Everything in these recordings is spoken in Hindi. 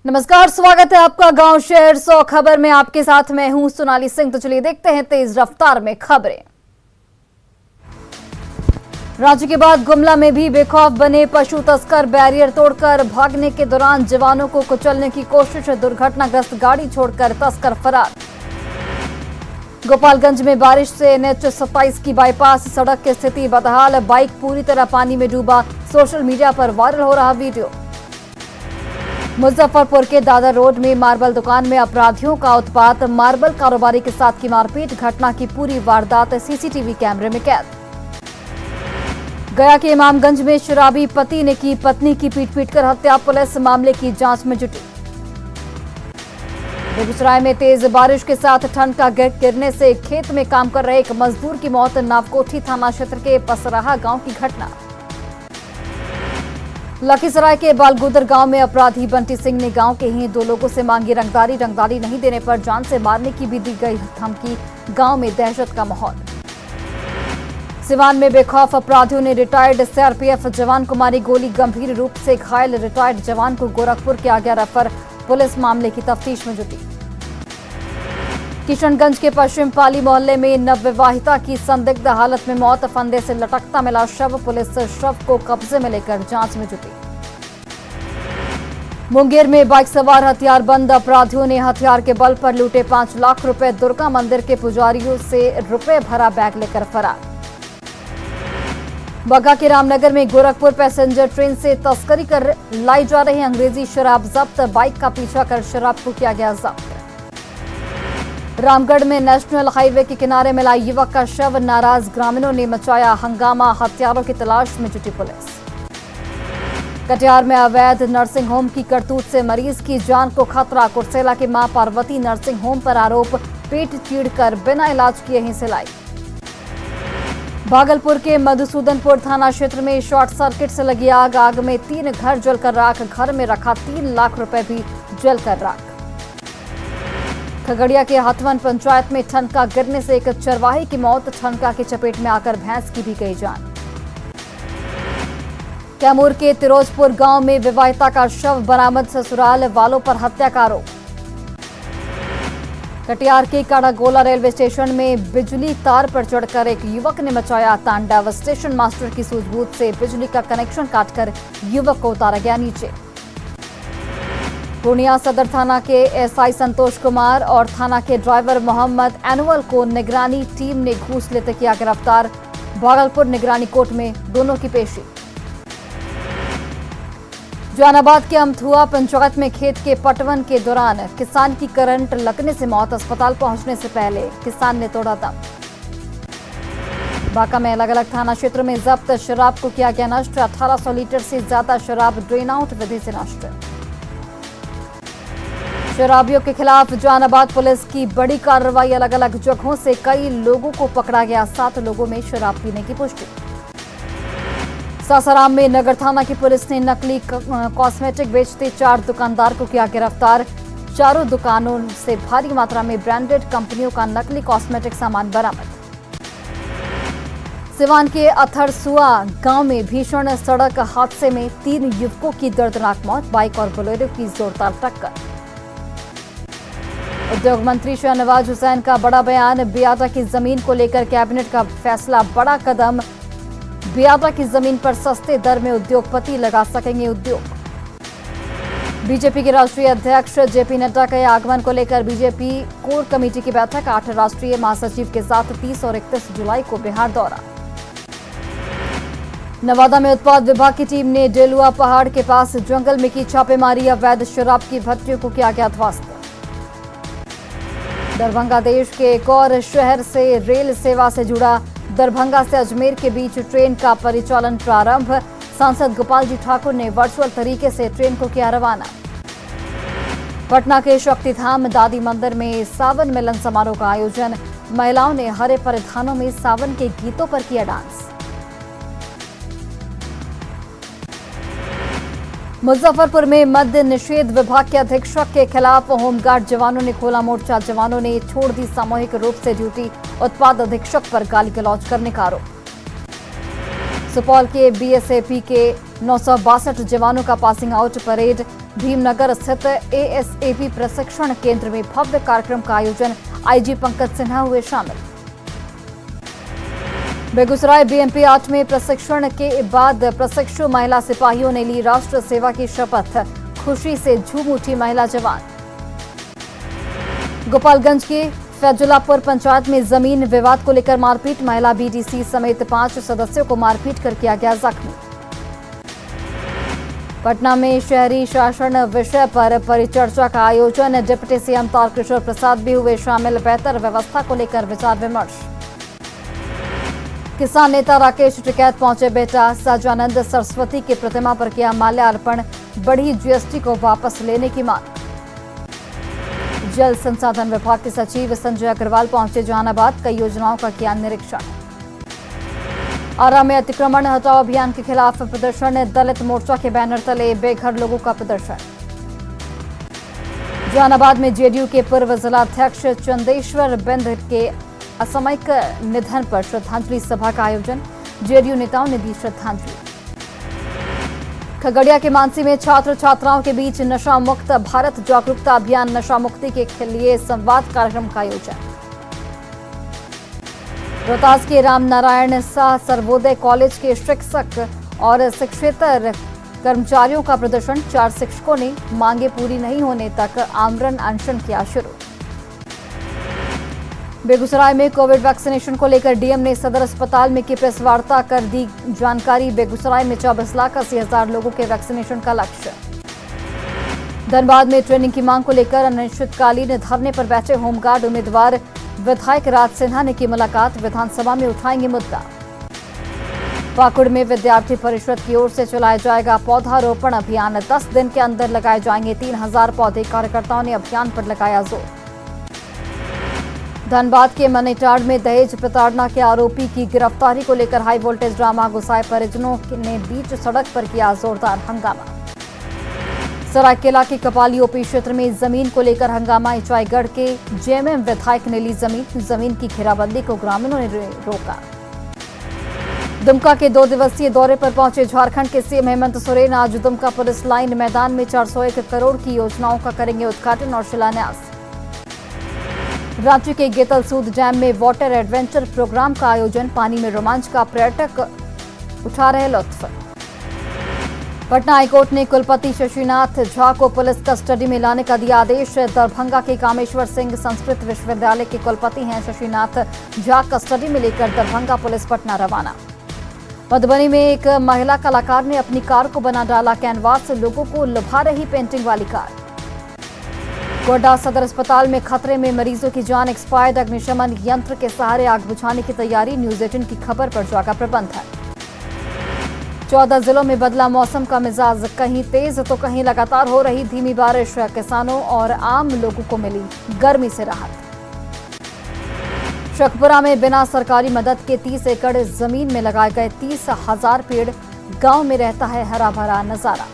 नमस्कार, स्वागत है आपका गांव शहर 100 खबर में। आपके साथ मैं हूं सोनाली सिंह। तो चलिए देखते हैं तेज रफ्तार में खबरें। राज्य के बाद गुमला में भी बेखौफ बने पशु तस्कर। बैरियर तोड़कर भागने के दौरान जवानों को कुचलने की कोशिश। दुर्घटनाग्रस्त गाड़ी छोड़कर तस्कर फरार। गोपालगंज में बारिश से NH 27 की बाईपास सड़क की स्थिति बदहाल। बाइक पूरी तरह पानी में डूबा। सोशल मीडिया पर वायरल हो रहा वीडियो। मुजफ्फरपुर के दादर रोड में मार्बल दुकान में अपराधियों का उत्पात। मार्बल कारोबारी के साथ की मारपीट। घटना की पूरी वारदात CCTV कैमरे में कैद। गया के इमामगंज में शराबी पति ने की पत्नी की पीट-पीटकर हत्या। पुलिस मामले की जांच में जुटी। बेगूसराय में तेज बारिश के साथ ठंड का गिरने से खेत में काम कर रहे एक मजदूर की मौत। नावकोठी थाना क्षेत्र के पसराहा गांव की घटना। लखीसराय के बालगुदर गांव में अपराधी बंटी सिंह ने गांव के ही 2 लोगों से मांगी रंगदारी नहीं देने पर जान से मारने की भी दी गई धमकी। गांव में दहशत का माहौल। सिवान में बेखौफ अपराधियों ने रिटायर्ड CRPF जवान को मारी गोली। गंभीर रूप से घायल रिटायर्ड जवान को गोरखपुर किया गया रेफर। पुलिस मामले की तफ्तीश में जुटी। किशनगंज के पश्चिम पाली मोहल्ले में नवविवाहिता की संदिग्ध हालत में मौत। फंदे से लटकता मिला शव। पुलिस शव को कब्जे में लेकर जांच में जुटी। मुंगेर में बाइक सवार हथियारबंद अपराधियों ने हथियार के बल पर लूटे 5 लाख रुपए। दुर्गा मंदिर के पुजारियों से रुपए भरा बैग लेकर फरार। बग्गा के रामनगर में गोरखपुर पैसेंजर ट्रेन से तस्करी कर लाई जा रही अंग्रेजी शराब जब्त। बाइक का पीछा कर शराब को किया गया जब्त। रामगढ़ में नेशनल हाईवे के किनारे मिला युवक का शव। नाराज ग्रामीणों ने मचाया हंगामा। हत्यारों की तलाश में जुटी पुलिस। कटिहार में अवैध नर्सिंग होम की करतूत से मरीज की जान को खतरा। कुर्सेला की मां पार्वती नर्सिंग होम पर आरोप। पेट चीरकर बिना इलाज किए ही सिलाई। भागलपुर के मधुसूदनपुर थाना क्षेत्र में शॉर्ट सर्किट से लगी आग। आग में 3 घर जलकर राख। घर में रखा 3 लाख रुपए भी जलकर राख। खगड़िया के हथवन पंचायत में ठनका गिरने से एक चरवाहे की मौत। ठनका की चपेट में आकर भैंस की भी गई जान। कैमूर के तिरोजपुर गांव में विवाहिता का शव बरामद। ससुराल वालों पर हत्या का आरोप। कटिहार के काड़ागोला रेलवे स्टेशन में बिजली तार पर चढ़कर एक युवक ने मचाया तांडव। स्टेशन मास्टर की सूझबूझ से बिजली का कनेक्शन काटकर युवक को उतारा गया नीचे। पूर्णिया सदर थाना के SI संतोष कुमार और थाना के ड्राइवर मोहम्मद एनुअल को निगरानी टीम ने घूस लेते किया गिरफ्तार। भागलपुर निगरानी कोर्ट में दोनों की पेशी। जहानाबाद के अमथुआ पंचायत में खेत के पटवन के दौरान किसान की करंट लगने से मौत। अस्पताल पहुंचने से पहले किसान ने तोड़ा दम। बांका में अलग अलग थाना क्षेत्र में जब्त शराब को किया गया नष्ट। 1800 लीटर से ज्यादा शराब ड्रेन आउट विधि से नष्ट। शराबियों के खिलाफ जहानाबाद पुलिस की बड़ी कार्रवाई। अलग अलग जगहों से कई लोगों को पकड़ा गया। 7 लोगों में शराब पीने की पुष्टि। सासाराम में नगर थाना की पुलिस ने नकली कॉस्मेटिक बेचते 4 दुकानदार को किया गिरफ्तार। चारों दुकानों से भारी मात्रा में ब्रांडेड कंपनियों का नकली कॉस्मेटिक सामान बरामद। सिवान के अथरसुआ गांव में भीषण सड़क हादसे में 3 युवकों की दर्दनाक मौत। बाइक और बोलेरो की जोरदार टक्कर। उद्योग मंत्री शहनवाज हुसैन का बड़ा बयान। बियादा की जमीन को लेकर कैबिनेट का फैसला बड़ा कदम। बियादा की जमीन पर सस्ते दर में उद्योगपति लगा सकेंगे उद्योग। बीजेपी के राष्ट्रीय अध्यक्ष JP नड्डा के आगमन को लेकर बीजेपी कोर कमेटी की बैठक। 8 राष्ट्रीय महासचिव के साथ 30 और 31 जुलाई को बिहार दौरा। नवादा में उत्पाद विभाग की टीम ने डेलुआ पहाड़ के पास जंगल में की छापेमारी। अवैध शराब की भट्टियों को किया गया ध्वस्त। दरभंगा देश के एक और शहर से रेल सेवा से जुड़ा। दरभंगा से अजमेर के बीच ट्रेन का परिचालन प्रारंभ। सांसद गोपाल जी ठाकुर ने वर्चुअल तरीके से ट्रेन को किया रवाना। पटना के शक्तिधाम दादी मंदिर में सावन मिलन समारोह का आयोजन। महिलाओं ने हरे परिधानों में सावन के गीतों पर किया डांस। मुजफ्फरपुर में मद्य निषेध विभाग के अधीक्षक के खिलाफ होमगार्ड जवानों ने खोला मोर्चा। जवानों ने छोड़ दी सामूहिक रूप से ड्यूटी। उत्पाद अधीक्षक पर गाली गलौज करने का आरोप। सुपौल के बीएसएफी के 962 जवानों का पासिंग आउट परेड। भीमनगर स्थित एएसएपी प्रशिक्षण केंद्र में भव्य कार्यक्रम का आयोजन। आईजी पंकज सिन्हा हुए शामिल। बेगूसराय बीएमपी 8 में प्रशिक्षण के बाद प्रशिक्षु महिला सिपाहियों ने ली राष्ट्र सेवा की शपथ। खुशी से झूम उठी महिला जवान। गोपालगंज के फैजुलापुर पंचायत में जमीन विवाद को लेकर मारपीट। महिला बीडीसी समेत 5 सदस्यों को मारपीट कर किया गया जख्मी। पटना में शहरी शासन विषय पर परिचर्चा का आयोजन। डिप्टी सीएम तारकिशोर प्रसाद भी हुए शामिल। बेहतर व्यवस्था को लेकर विचार विमर्श। किसान नेता राकेश टिकैत पहुंचे बेटा सहजानंद सरस्वती की प्रतिमा पर किया माल्यार्पण। बढ़ी जीएसटी को वापस लेने की मांग। जल संसाधन विभाग के सचिव संजय अग्रवाल पहुंचे जहानाबाद। कई योजनाओं का किया निरीक्षण। आरा में अतिक्रमण हटाओ अभियान के खिलाफ प्रदर्शन। दलित मोर्चा के बैनर तले बेघर लोगों का प्रदर्शन। जहानाबाद में जेडीयू के पूर्व जिलाध्यक्ष चंदेश्वर बिंद के असामयिक निधन पर श्रद्धांजलि सभा का आयोजन। जेडीयू नेताओं ने दी श्रद्धांजलि। खगड़िया के मानसी में छात्र छात्राओं के बीच नशा मुक्त भारत जागरूकता अभियान। नशा मुक्ति के लिए संवाद कार्यक्रम का आयोजन। रोहतास के रामनारायण शाह सर्वोदय कॉलेज के शिक्षक और शिक्षेतर कर्मचारियों का प्रदर्शन। 4 शिक्षकों ने मांगे पूरी नहीं होने तक आमरण अनशन किया शुरू। बेगूसराय में कोविड वैक्सीनेशन को लेकर डीएम ने सदर अस्पताल में की प्रेस वार्ता कर दी जानकारी। बेगूसराय में 24,80,000 लोगों के वैक्सीनेशन का लक्ष्य। धनबाद में ट्रेनिंग की मांग को लेकर अनिश्चितकालीन धरने पर बैठे होमगार्ड उम्मीदवार विधायक राज सिन्हा ने की मुलाकात। विधानसभा में उठाएंगे मुद्दा। पाकुड़ में विद्यार्थी परिषद की ओर से चलाया जाएगा पौधारोपण अभियान। 10 दिन के अंदर लगाए जाएंगे 3000 पौधे। कार्यकर्ताओं ने अभियान पर लगाया जोर। धनबाद के मनीटाड़ में दहेज प्रताड़ना के आरोपी की गिरफ्तारी को लेकर हाई वोल्टेज ड्रामा। गुस्साए परिजनों ने बीच सड़क पर किया जोरदार हंगामा। सरायकेला के कपाली ओपी क्षेत्र में जमीन को लेकर हंगामा। ईचाईगढ़ के जेएमएम विधायक ने ली जमीन की घेराबंदी को ग्रामीणों ने रोका। दुमका के 2 दिवसीय दौरे पर पहुंचे झारखंड के सीएम हेमंत सोरेन। आज दुमका पुलिस लाइन मैदान में 401 करोड़ की योजनाओं का करेंगे उद्घाटन और शिलान्यास। रांची के गेतलसूद डैम में वाटर एडवेंचर प्रोग्राम का आयोजन। पानी में रोमांच का पर्यटक उठा रहे लुत्फ। पटना हाईकोर्ट ने कुलपति शशिनाथ झा को पुलिस कस्टडी में लाने का दिया आदेश। दरभंगा के कामेश्वर सिंह संस्कृत विश्वविद्यालय के कुलपति हैं शशिनाथ झा। कस्टडी में लेकर दरभंगा पुलिस पटना रवाना। मधुबनी में एक महिला कलाकार ने अपनी कार को बना डाला कैनवास। लोगों को लुभा रही पेंटिंग वाली कार। गोड्डा सदर अस्पताल में खतरे में मरीजों की जान। एक्सपायर्ड अग्निशमन यंत्र के सहारे आग बुझाने की तैयारी। न्यूज 18 की खबर पर जागा प्रबंध है। 14 जिलों में बदला मौसम का मिजाज। कहीं तेज तो कहीं लगातार हो रही धीमी बारिश। किसानों और आम लोगों को मिली गर्मी से राहत। शेखपुरा में बिना सरकारी मदद के 30 एकड़ जमीन में लगाए गए 30,000 पेड़। गांव में रहता है हरा भरा नजारा।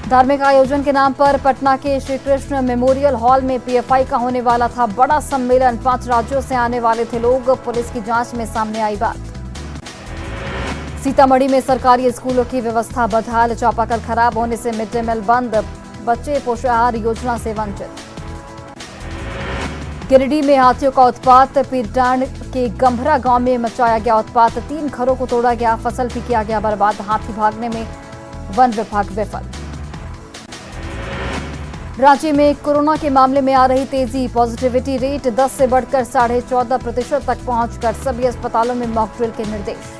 धार्मिक आयोजन के नाम पर पटना के श्री कृष्ण मेमोरियल हॉल में पीएफआई का होने वाला था बड़ा सम्मेलन। 5 राज्यों से आने वाले थे लोग। पुलिस की जांच में सामने आई बात। सीतामढ़ी में सरकारी स्कूलों की व्यवस्था बदहाल। चापाकल खराब होने से मिड डे मील बंद। बच्चे पोषाहार योजना से वंचित। गिरिडीह में हाथियों का उत्पात। पीरटांड के गंभरा गांव में मचाया गया उत्पात। 3 घरों को तोड़ा गया। फसल भी किया गया बर्बाद। हाथी भागने में वन विभाग विफल। रांची में कोरोना के मामले में आ रही तेजी। पॉजिटिविटी रेट 10 से बढ़कर 14.5% तक पहुंचकर सभी अस्पतालों में मॉक ड्रिल के निर्देश।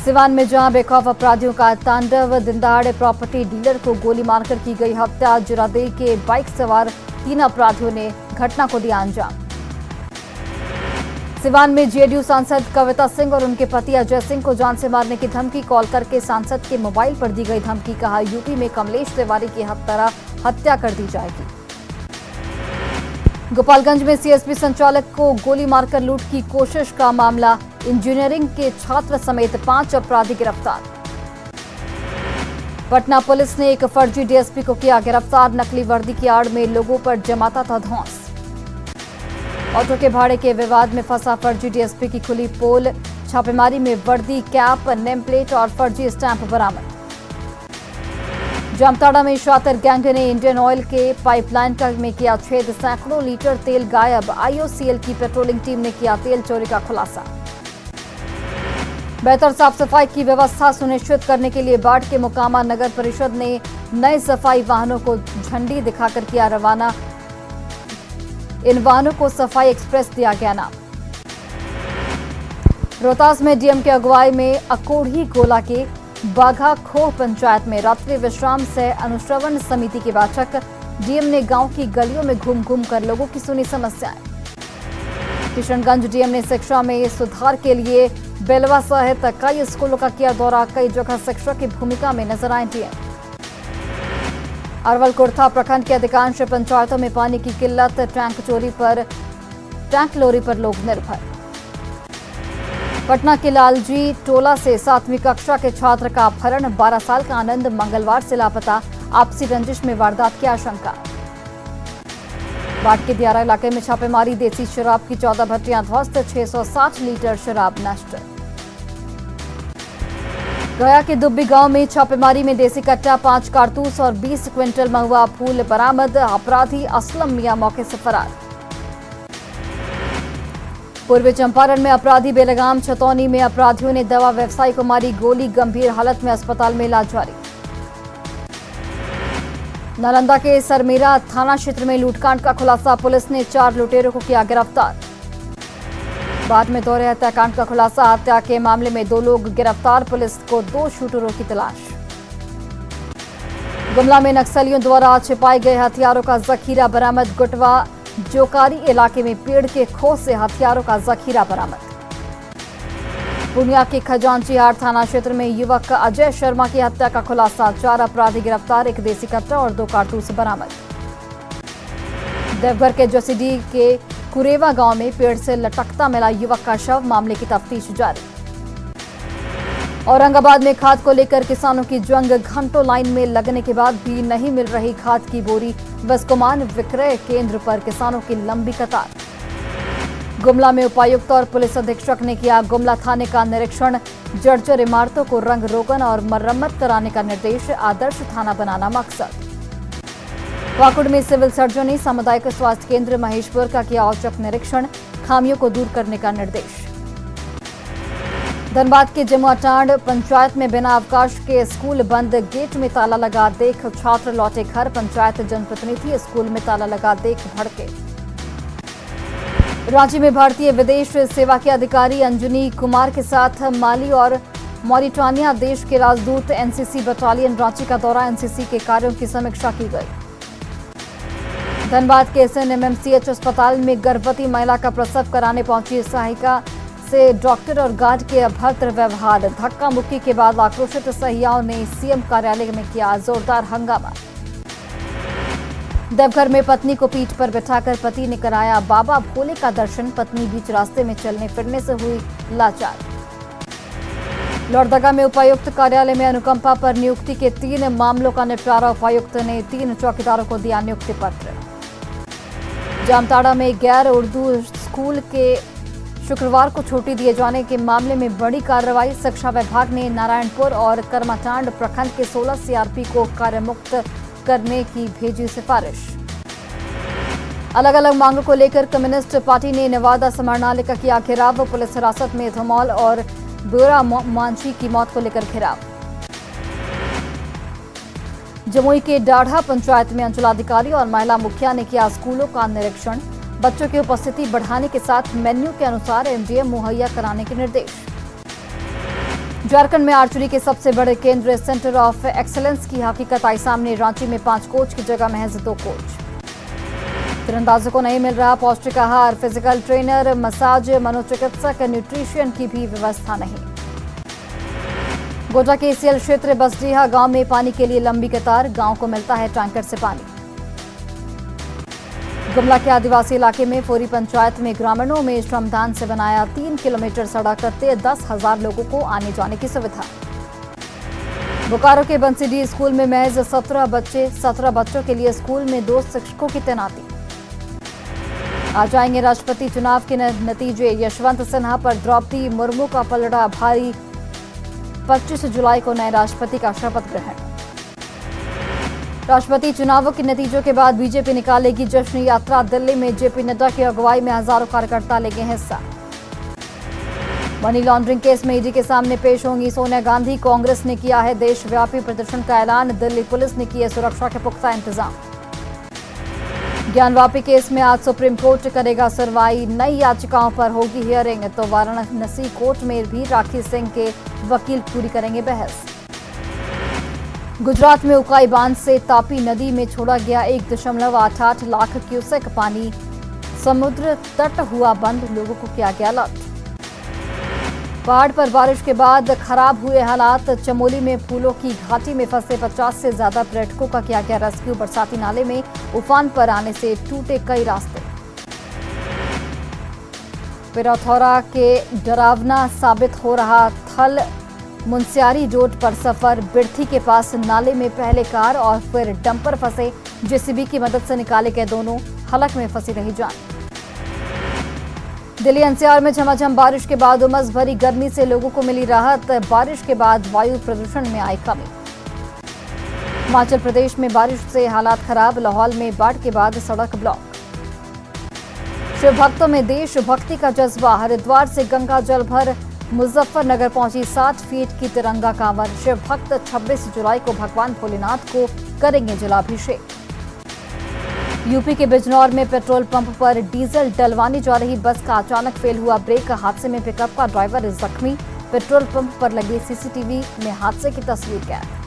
सिवान में जहां बेखौफ अपराधियों का तांडव। दिनदहाड़े प्रॉपर्टी डीलर को गोली मारकर की गई हत्या। जुरादेई के बाइक सवार 3 अपराधियों ने घटना को दिया अंजाम। सिवान में जेडीयू सांसद कविता सिंह और उनके पति अजय सिंह को जान से मारने की धमकी। कॉल करके सांसद के मोबाइल पर दी गई धमकी। कहा यूपी में कमलेश तिवारी की तरह हत्या कर दी जाएगी। गोपालगंज में सीएसपी संचालक को गोली मारकर लूट की कोशिश का मामला। इंजीनियरिंग के छात्र समेत 5 अपराधी गिरफ्तार। पटना पुलिस ने एक फर्जी डीएसपी को किया गिरफ्तार। नकली वर्दी की आड़ में लोगों पर जमाता था धौंस। ऑटो के भाड़े के विवाद में फंसा फर्जी डीएसपी की खुली पोल। छापेमारी में वर्दी, कैप, नेम प्लेट और फर्जी स्टैंप बरामद। जामताड़ा में शातिर गैंग ने इंडियन ऑयल के पाइपलाइन में किया छेद, सैकड़ों लीटर तेल गायब। आईओसीएल की पेट्रोलिंग टीम ने किया तेल चोरी का खुलासा। बेहतर साफ सफाई की व्यवस्था सुनिश्चित करने के लिए बाढ़ के मोकामा नगर परिषद ने नए सफाई वाहनों को झंडी दिखाकर किया रवाना। इन वाहनों को सफाई एक्सप्रेस दिया गया नाम। रोहतास में डीएम की अगुवाई में अकोढ़ी गोला के बाघा खोह पंचायत में रात्रि विश्राम से अनुश्रवण समिति की बैठक। डीएम ने गांव की गलियों में घूम घूम कर लोगों की सुनी समस्याएं। किशनगंज डीएम ने शिक्षा में सुधार के लिए बेलवा सहित कई स्कूलों का किया दौरा। कई जगह शिक्षक की भूमिका में नजर आए डीएम। अरवल कुर्था प्रखंड के अधिकांश पंचायतों में पानी की किल्लत, टैंक लोरी पर लोग निर्भर। पटना के लालजी टोला से 7वीं कक्षा के छात्र का अपहरण, 12 साल का आनंद मंगलवार से लापता। आपसी रंजिश में वारदात की आशंका। बाढ़ के दियारा इलाके में छापेमारी, देसी शराब की 14 भट्टियां ध्वस्त, 660 लीटर शराब नष्ट। गया के दुब्बी गांव में छापेमारी में देसी कट्टा, 5 कारतूस और 20 क्विंटल महुआ फूल बरामद। अपराधी असलम मियां मौके से फरार। पूर्वी चंपारण में अपराधी बेलगाम, छतौनी में अपराधियों ने दवा व्यवसायी को मारी गोली, गंभीर हालत में अस्पताल में इलाज जारी। नालंदा के सरमेरा थाना क्षेत्र में लूटकांड का खुलासा, पुलिस ने 4 लुटेरों को किया गिरफ्तार। बाद में दोहरे हत्याकांड का खुलासा, हत्या के मामले में 2 लोग गिरफ्तार, पुलिस को 2 शूटरों की तलाश। गुमला में नक्सलियों द्वारा छिपाए गए हथियारों का जखीरा बरामद, गुटवा जोकारी इलाके में पेड़ के खोह से हथियारों का जखीरा बरामद। पूर्णिया के खजांचीहाट थाना क्षेत्र में युवक अजय शर्मा की हत्या का खुलासा, 4 अपराधी गिरफ्तार, 1 देसी कट्टा और 2 कारतूस बरामद। देवघर के जसीडीह के कुरेवा गांव में पेड़ से लटकता मिला युवक का शव, मामले की तफ्तीश जारी। औरंगाबाद में खाद को लेकर किसानों की जंग, घंटों लाइन में लगने के बाद भी नहीं मिल रही खाद की बोरी। वस्कोमान विक्रय केंद्र पर किसानों की लंबी कतार। गुमला में उपायुक्त और पुलिस अधीक्षक ने किया गुमला थाने का निरीक्षण, जर्जर इमारतों को रंग रोगन और मरम्मत कराने का निर्देश, आदर्श थाना बनाना मकसद। पाकुड़ में सिविल सर्जन ने सामुदायिक स्वास्थ्य केंद्र महेशपुर का किया औचक निरीक्षण, खामियों को दूर करने का निर्देश। धनबाद के जमुआटांड पंचायत में बिना अवकाश के स्कूल बंद, गेट में ताला लगा देख छात्र लौटे घर, पंचायत जनप्रतिनिधि स्कूल में ताला लगा देख भड़के। रांची में भारतीय विदेश सेवा के अधिकारी अंजनी कुमार के साथ माली और मॉरिटानिया देश के राजदूत, एनसीसी बटालियन रांची का दौरा, एनसीसी के कार्यों की समीक्षा की गई। धनबाद के SNMMCH अस्पताल में गर्भवती महिला का प्रसव कराने पहुंची सहायिका से डॉक्टर और गार्ड के अभद्र व्यवहार, धक्का मुक्की के बाद आक्रोशित सहियाओं ने सीएम कार्यालय में किया जोरदार हंगामा। देवघर में पत्नी को पीठ पर बिठाकर पति ने कराया बाबा भोले का दर्शन, पत्नी बीच रास्ते में चलने फिरने से हुई लाचार। लोहरदगा में उपायुक्त कार्यालय में अनुकंपा पर नियुक्ति के 3 मामलों का निपटारा, उपायुक्त ने 3 चौकीदारों को दिया नियुक्ति पत्र। जामताड़ा में गैर उर्दू स्कूल के शुक्रवार को छुट्टी दिए जाने के मामले में बड़ी कार्रवाई, शिक्षा विभाग ने नारायणपुर और करमाटांड प्रखंड के 16 सीआरपी को कार्यमुक्त करने की भेजी सिफारिश। अलग अलग मांगों को लेकर कम्युनिस्ट पार्टी ने नवादा समाहरणालय का किया घेराव, पुलिस हिरासत में धुमौल और ब्योरा मांझी की मौत को लेकर घेराव। जमुई के डाढ़ा पंचायत में अंचलाधिकारी और महिला मुखिया ने किया स्कूलों का निरीक्षण, बच्चों की उपस्थिति बढ़ाने के साथ मेन्यू के अनुसार एमडीएम मुहैया कराने के निर्देश। झारखंड में आर्चरी के सबसे बड़े केंद्र सेंटर ऑफ एक्सीलेंस की हकीकत आई सामने, रांची में 5 कोच की जगह महज 2 कोच। तीरंदाजों को नहीं मिल रहा पौष्टिक आहार, फिजिकल ट्रेनर, मसाज, मनोचिकित्सक, न्यूट्रिशियन की भी व्यवस्था नहीं। गोड्डा के ACL क्षेत्र बसडीहा गांव में पानी के लिए लंबी कतार, गांव को मिलता है टैंकर से पानी। गुमला के आदिवासी इलाके में फोरी पंचायत में ग्रामीणों में श्रमदान से बनाया 3 किलोमीटर सड़क, करते 10,000 लोगों को आने जाने की सुविधा। बोकारो के बंसीडी स्कूल में महज 17 बच्चों के लिए स्कूल में 2 शिक्षकों की तैनाती। आ जाएंगे राष्ट्रपति चुनाव के नतीजे। यशवंत सिन्हा पर द्रौपदी मुर्मू का पलड़ा भारी। 25 जुलाई को नए राष्ट्रपति का शपथ ग्रहण। राष्ट्रपति चुनावों के नतीजों के बाद बीजेपी निकालेगी जश्न यात्रा। दिल्ली में जेपी नड्डा की अगुवाई में हजारों कार्यकर्ता लेंगे हिस्सा। मनी लॉन्ड्रिंग केस में ईडी के सामने पेश होंगी सोनिया गांधी। कांग्रेस ने किया है देशव्यापी प्रदर्शन का ऐलान। दिल्ली पुलिस ने किए सुरक्षा के पुख्ता इंतजाम। ज्ञानवापी केस में आज सुप्रीम कोर्ट करेगा सुनवाई। नई याचिकाओं पर होगी हियरिंग। तो वाराणसी कोर्ट में भी राखी सिंह के वकील पूरी करेंगे बहस। गुजरात में उकाई बांध से तापी नदी में छोड़ा गया 1.88 लाख क्यूसेक पानी। समुद्र तट हुआ बंद, लोगों को किया गया अलर्ट। पहाड़ पर बारिश के बाद खराब हुए हालात। चमोली में फूलों की घाटी में फंसे 50 से ज्यादा पर्यटकों का किया गया रेस्क्यू। बरसाती नाले में उफान पर आने से टूटे कई रास्ते। पिरौथौरा के डरावना साबित हो रहा थल मुंसियारी रोड पर सफर। बिर्थी के पास नाले में पहले कार और फिर डंपर फंसे। जेसीबी की मदद से निकाले गए दोनों, हलक में फंसी रही जान। दिल्ली एनसीआर में झमाझम बारिश के बाद उमस भरी गर्मी से लोगों को मिली राहत। बारिश के बाद वायु प्रदूषण में आई कमी। हिमाचल प्रदेश में बारिश से हालात खराब। लाहौल में बाढ़ के बाद सड़क ब्लॉक। शिव भक्तों में देशभक्ति का जज्बा। हरिद्वार से गंगा जल भर मुजफ्फरनगर पहुंची 60 फीट की तिरंगा कांवर। शिव भक्त 26 जुलाई को भगवान भोलेनाथ को करेंगे जलाभिषेक। यूपी के बिजनौर में पेट्रोल पंप पर डीजल डलवाने जा रही बस का अचानक फेल हुआ ब्रेक। हादसे में पिकअप का ड्राइवर जख्मी। पेट्रोल पंप पर लगे सीसीटीवी में हादसे की तस्वीर कैद।